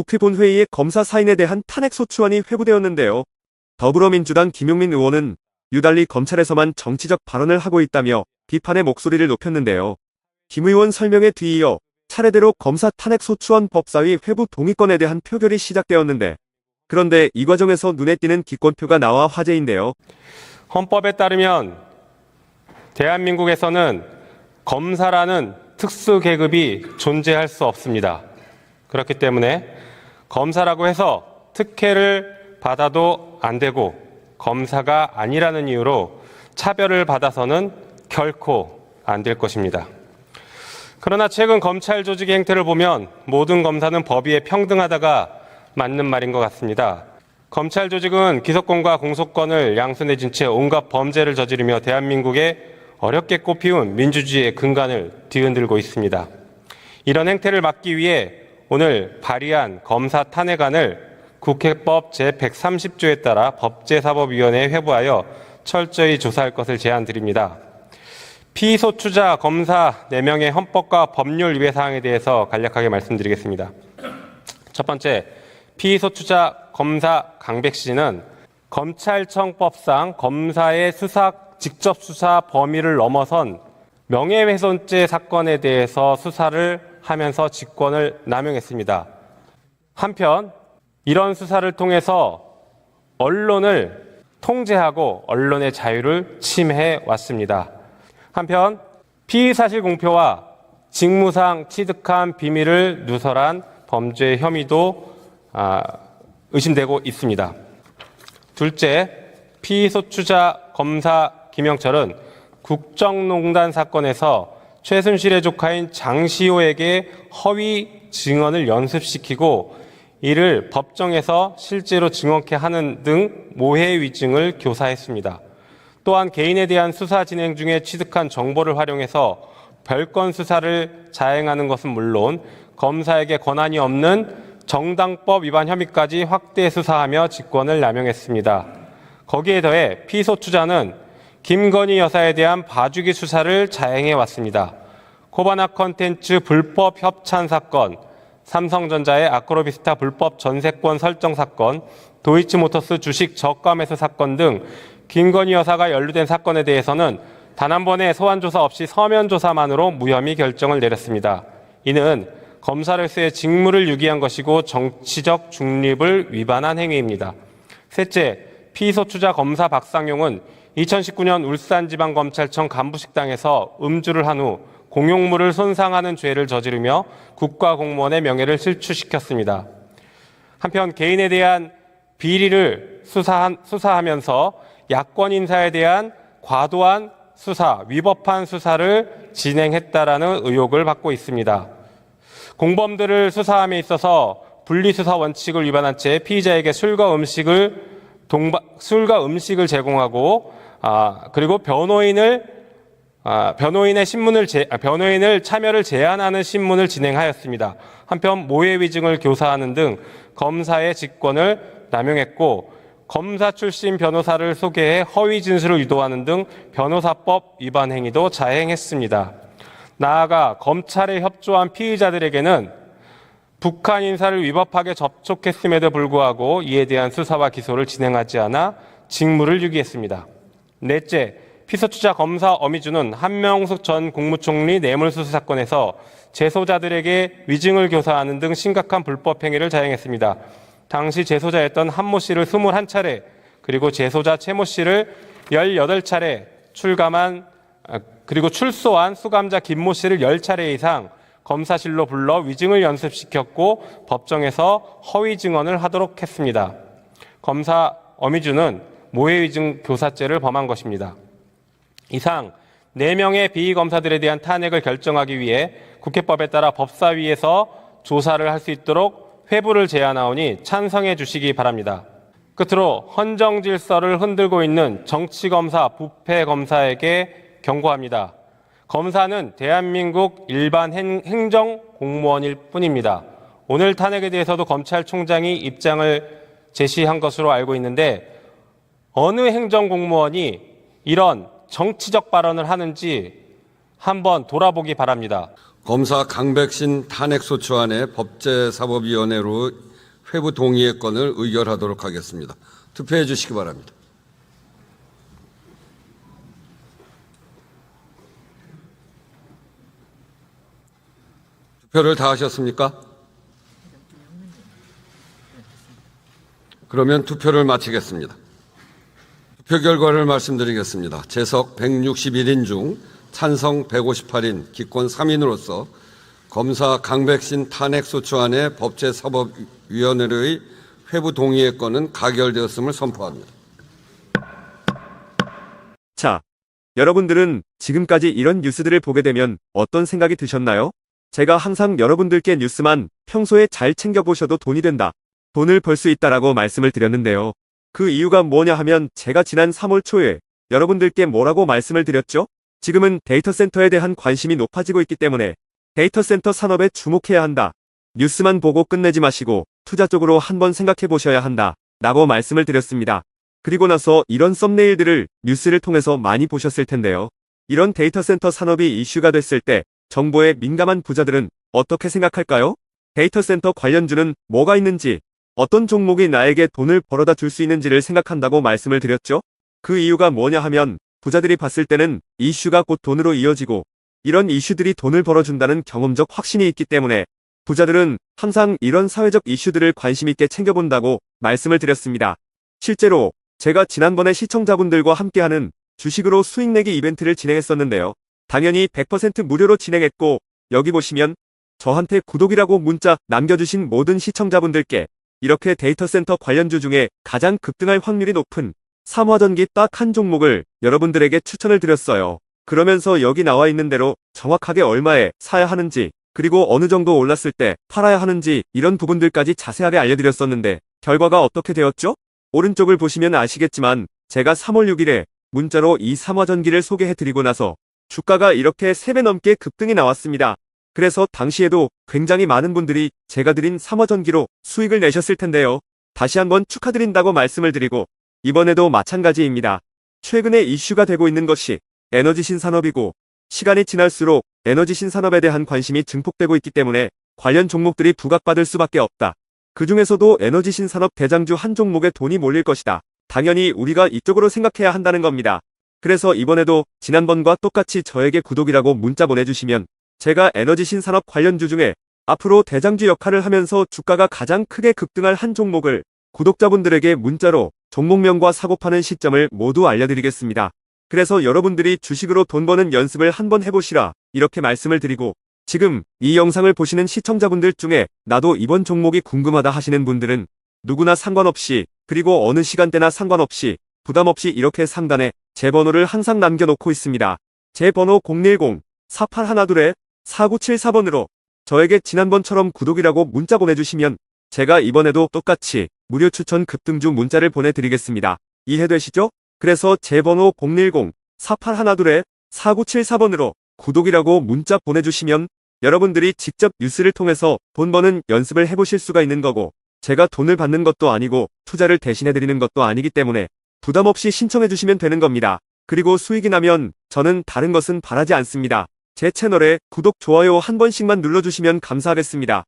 국회 본회의에 검사 사인에 대한 탄핵소추안이 회부되었는데요. 더불어민주당 김용민 의원은 유달리 검찰에서만 정치적 발언을 하고 있다며 비판의 목소리를 높였는데요. 김 의원 설명에 뒤이어 차례대로 검사 탄핵소추안 법사위 회부 동의권에 대한 표결이 시작되었는데, 그런데 이 과정에서 눈에 띄는 기권표가 나와 화제인데요. 헌법에 따르면 대한민국에서는 검사라는 특수 계급이 존재할 수 없습니다. 그렇기 때문에 검사라고 해서 특혜를 받아도 안 되고 검사가 아니라는 이유로 차별을 받아서는 결코 안 될 것입니다. 그러나 최근 검찰 조직의 행태를 보면 모든 검사는 법 위에 평등하다가 맞는 말인 것 같습니다. 검찰 조직은 기소권과 공소권을 양손에 쥔 채 온갖 범죄를 저지르며 대한민국의 어렵게 꽃피운 민주주의의 근간을 뒤흔들고 있습니다. 이런 행태를 막기 위해 오늘 발의한 검사 탄핵안을 국회법 제130조에 따라 법제사법위원회에 회부하여 철저히 조사할 것을 제안드립니다. 피소추자 검사 4명의 헌법과 법률 위배 사항에 대해서 간략하게 말씀드리겠습니다. 첫 번째, 피소추자 검사 강백 씨는 검찰청법상 검사의 직접 수사 범위를 넘어선 명예훼손죄 사건에 대해서 수사를 하면서 직권을 남용했습니다. 한편 이런 수사를 통해서 언론을 통제하고 언론의 자유를 침해해 왔습니다. 한편 피의사실 공표와 직무상 취득한 비밀을 누설한 범죄 혐의도 의심되고 있습니다. 둘째, 피소추자 검사 김영철은 국정농단 사건에서 최순실의 조카인 장시호에게 허위 증언을 연습시키고 이를 법정에서 실제로 증언케 하는 등 모해 위증을 교사했습니다. 또한 개인에 대한 수사 진행 중에 취득한 정보를 활용해서 별건 수사를 자행하는 것은 물론 검사에게 권한이 없는 정당법 위반 혐의까지 확대 수사하며 직권을 남용했습니다. 거기에 더해 피소추자는 김건희 여사에 대한 봐주기 수사를 자행해 왔습니다. 코바나 컨텐츠 불법 협찬 사건, 삼성전자의 아크로비스타 불법 전세권 설정 사건, 도이치모터스 주식 저가 매수 사건 등 김건희 여사가 연루된 사건에 대해서는 단 한 번의 소환 조사 없이 서면 조사만으로 무혐의 결정을 내렸습니다. 이는 검사로서의 직무를 유기한 것이고 정치적 중립을 위반한 행위입니다. 셋째, 피소추자 검사 박상용은 2019년 울산지방검찰청 간부식당에서 음주를 한 후 공용물을 손상하는 죄를 저지르며 국가공무원의 명예를 실추시켰습니다. 한편 개인에 대한 비리를 수사하면서 야권 인사에 대한 과도한 수사, 위법한 수사를 진행했다라는 의혹을 받고 있습니다. 공범들을 수사함에 있어서 분리수사 원칙을 위반한 채 피의자에게 술과 음식을 제공하고 그리고 변호인을 참여를 제한하는 신문을 진행하였습니다. 한편 모해 위증을 교사하는 등 검사의 직권을 남용했고 검사 출신 변호사를 소개해 허위 진술을 유도하는 등 변호사법 위반 행위도 자행했습니다. 나아가 검찰에 협조한 피의자들에게는 북한 인사를 위법하게 접촉했음에도 불구하고 이에 대한 수사와 기소를 진행하지 않아 직무를 유기했습니다. 넷째, 피소추자 검사 어미주는 한명숙 전 국무총리 뇌물수수 사건에서 재소자들에게 위증을 교사하는 등 심각한 불법 행위를 자행했습니다. 당시 재소자였던 한모 씨를 21차례 그리고 재소자 최모 씨를 18차례 출소한 수감자 김모 씨를 10차례 이상 검사실로 불러 위증을 연습시켰고 법정에서 허위 증언을 하도록 했습니다. 검사 어미주는 모해 위증 교사죄를 범한 것입니다. 이상 4명의 비검사들에 대한 탄핵을 결정하기 위해 국회법에 따라 법사위에서 조사를 할 수 있도록 회부를 제안하오니 찬성해 주시기 바랍니다. 끝으로 헌정 질서를 흔들고 있는 정치검사, 부패검사에게 경고합니다. 검사는 대한민국 일반 행정 공무원일 뿐입니다. 오늘 탄핵에 대해서도 검찰총장이 입장을 제시한 것으로 알고 있는데 어느 행정공무원이 이런 정치적 발언을 하는지 한번 돌아보기 바랍니다. 검사 강백신 탄핵소추안의 법제사법위원회로 회부 동의의 건을 의결하도록 하겠습니다. 투표해 주시기 바랍니다. 투표를 다 하셨습니까? 그러면 투표를 마치겠습니다. 투표 결과를 말씀드리겠습니다. 재석 161인 중 찬성 158인 기권 3인으로서 검사 강백신 탄핵소추안의 법제사법위원회의 회부 동의의 건은 가결되었음을 선포합니다. 자, 여러분들은 지금까지 이런 뉴스들을 보게 되면 어떤 생각이 드셨나요? 제가 항상 여러분들께 뉴스만 평소에 잘 챙겨보셔도 돈이 된다, 돈을 벌 수 있다라고 말씀을 드렸는데요. 그 이유가 뭐냐 하면 제가 지난 3월 초에 여러분들께 뭐라고 말씀을 드렸죠? 지금은 데이터 센터에 대한 관심이 높아지고 있기 때문에 데이터 센터 산업에 주목해야 한다. 뉴스만 보고 끝내지 마시고 투자 쪽으로 한번 생각해 보셔야 한다 라고 말씀을 드렸습니다. 그리고 나서 이런 썸네일들을 뉴스를 통해서 많이 보셨을 텐데요. 이런 데이터 센터 산업이 이슈가 됐을 때 정보에 민감한 부자들은 어떻게 생각할까요? 데이터 센터 관련주는 뭐가 있는지, 어떤 종목이 나에게 돈을 벌어다 줄 수 있는지를 생각한다고 말씀을 드렸죠? 그 이유가 뭐냐 하면 부자들이 봤을 때는 이슈가 곧 돈으로 이어지고 이런 이슈들이 돈을 벌어준다는 경험적 확신이 있기 때문에 부자들은 항상 이런 사회적 이슈들을 관심 있게 챙겨본다고 말씀을 드렸습니다. 실제로 제가 지난번에 시청자분들과 함께하는 주식으로 수익 내기 이벤트를 진행했었는데요. 당연히 100% 무료로 진행했고 여기 보시면 저한테 구독이라고 문자 남겨주신 모든 시청자분들께 이렇게 데이터 센터 관련주 중에 가장 급등할 확률이 높은 삼화전기 딱 한 종목을 여러분들에게 추천을 드렸어요. 그러면서 여기 나와 있는 대로 정확하게 얼마에 사야 하는지, 그리고 어느 정도 올랐을 때 팔아야 하는지 이런 부분들까지 자세하게 알려드렸었는데 결과가 어떻게 되었죠? 오른쪽을 보시면 아시겠지만 제가 3월 6일에 문자로 이 삼화전기를 소개해드리고 나서 주가가 이렇게 3배 넘게 급등이 나왔습니다. 그래서 당시에도 굉장히 많은 분들이 제가 드린 삼화전기로 수익을 내셨을 텐데요. 다시 한번 축하드린다고 말씀을 드리고 이번에도 마찬가지입니다. 최근에 이슈가 되고 있는 것이 에너지 신산업이고 시간이 지날수록 에너지 신산업에 대한 관심이 증폭되고 있기 때문에 관련 종목들이 부각받을 수밖에 없다. 그 중에서도 에너지 신산업 대장주 한 종목에 돈이 몰릴 것이다. 당연히 우리가 이쪽으로 생각해야 한다는 겁니다. 그래서 이번에도 지난번과 똑같이 저에게 구독이라고 문자 보내주시면 제가 에너지 신산업 관련주 중에 앞으로 대장주 역할을 하면서 주가가 가장 크게 급등할 한 종목을 구독자분들에게 문자로 종목명과 사고 파는 시점을 모두 알려드리겠습니다. 그래서 여러분들이 주식으로 돈 버는 연습을 한번 해보시라 이렇게 말씀을 드리고, 지금 이 영상을 보시는 시청자분들 중에 나도 이번 종목이 궁금하다 하시는 분들은 누구나 상관없이, 그리고 어느 시간대나 상관없이 부담없이 이렇게 상단에 제 번호를 항상 남겨놓고 있습니다. 제 번호 010-4812-4974번으로 저에게 지난번처럼 구독이라고 문자 보내주시면 제가 이번에도 똑같이 무료 추천 급등주 문자를 보내드리겠습니다. 이해되시죠? 그래서 제 번호 010-4812-4974번으로 구독이라고 문자 보내주시면 여러분들이 직접 뉴스를 통해서 돈 버는 연습을 해보실 수가 있는 거고, 제가 돈을 받는 것도 아니고 투자를 대신해드리는 것도 아니기 때문에 부담없이 신청해주시면 되는 겁니다. 그리고 수익이 나면 저는 다른 것은 바라지 않습니다. 제 채널에 구독, 좋아요 한 번씩만 눌러주시면 감사하겠습니다.